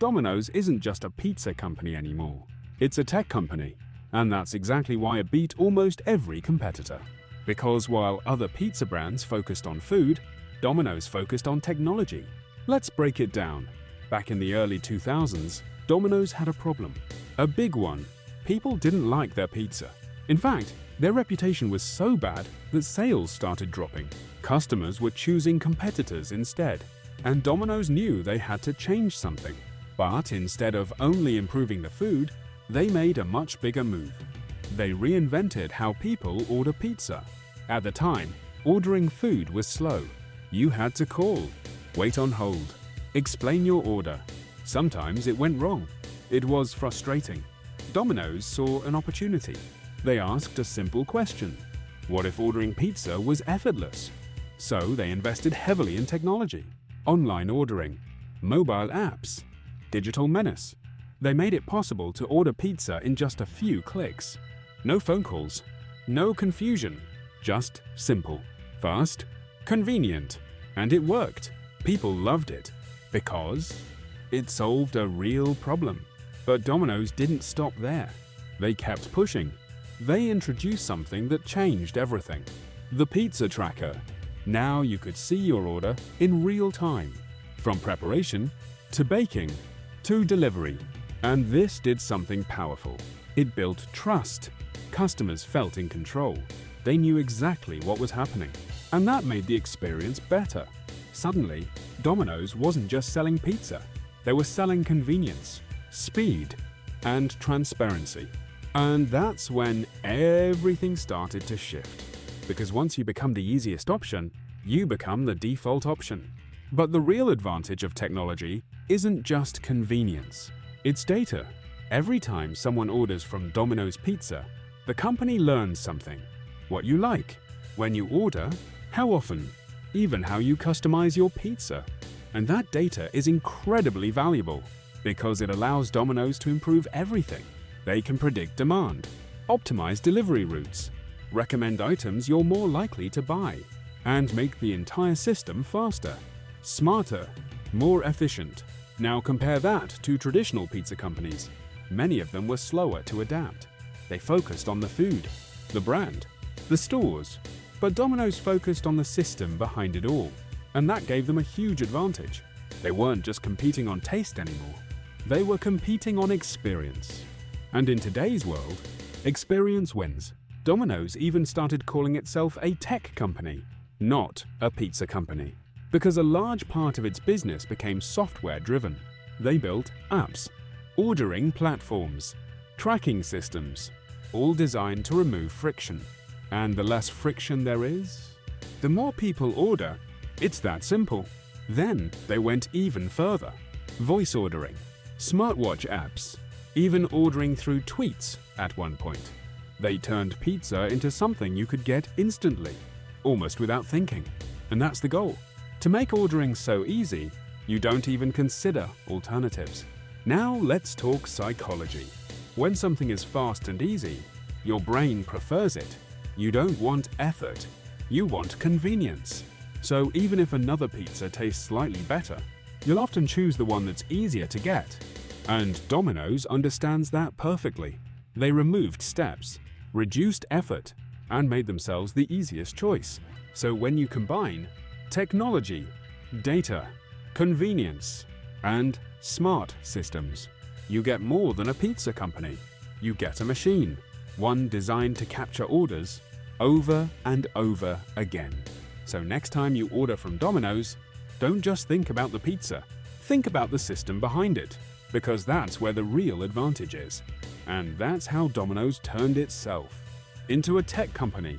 Domino's isn't just a pizza company anymore. It's a tech company, and that's exactly why it beat almost every competitor. Because while other pizza brands focused on food, Domino's focused on technology. Let's break it down. Back in the early 2000s, Domino's had a problem. A big one. People didn't like their pizza. In fact, their reputation was so bad that sales started dropping. Customers were choosing competitors instead, and Domino's knew they had to change something. But instead of only improving the food, they made a much bigger move. They reinvented how people order pizza. At the time, ordering food was slow. You had to call, wait on hold, explain your order. Sometimes it went wrong. It was frustrating. Domino's saw an opportunity. They asked a simple question. What if ordering pizza was effortless? So they invested heavily in technology, online ordering, mobile apps, digital menace. They made it possible to order pizza in just a few clicks. No phone calls, no confusion, just simple, fast, convenient. And it worked. People loved it because it solved a real problem. But Domino's didn't stop there. They kept pushing. They introduced something that changed everything. The pizza tracker. Now you could see your order in real time, from preparation to baking to delivery. And this did something powerful. It built trust. Customers felt in control. They knew exactly what was happening. And that made the experience better. Suddenly, Domino's wasn't just selling pizza. They were selling convenience, speed, and transparency. And that's when everything started to shift. Because once you become the easiest option, you become the default option. But the real advantage of technology isn't just convenience. It's data. Every time someone orders from Domino's Pizza, the company learns something. What you like, when you order, how often, even how you customize your pizza. And that data is incredibly valuable because it allows Domino's to improve everything. They can predict demand, optimize delivery routes, recommend items you're more likely to buy, and make the entire system faster, smarter, more efficient. Now compare that to traditional pizza companies. Many of them were slower to adapt. They focused on the food, the brand, the stores. But Domino's focused on the system behind it all, and that gave them a huge advantage. They weren't just competing on taste anymore. They were competing on experience. And in today's world, experience wins. Domino's even started calling itself a tech company, not a pizza company, because a large part of its business became software-driven. They built apps, ordering platforms, tracking systems, all designed to remove friction. And the less friction there is, the more people order. It's that simple. Then they went even further. Voice ordering, smartwatch apps, even ordering through tweets at one point. They turned pizza into something you could get instantly, almost without thinking. And that's the goal. To make ordering so easy, you don't even consider alternatives. Now let's talk psychology. When something is fast and easy, your brain prefers it. You don't want effort, you want convenience. So even if another pizza tastes slightly better, you'll often choose the one that's easier to get. And Domino's understands that perfectly. They removed steps, reduced effort, and made themselves the easiest choice. So when you combine technology, data, convenience, and smart systems, you get more than a pizza company. You get a machine. One designed to capture orders over and over again. So next time you order from Domino's, don't just think about the pizza. Think about the system behind it, because that's where the real advantage is. And that's how Domino's turned itself into a tech company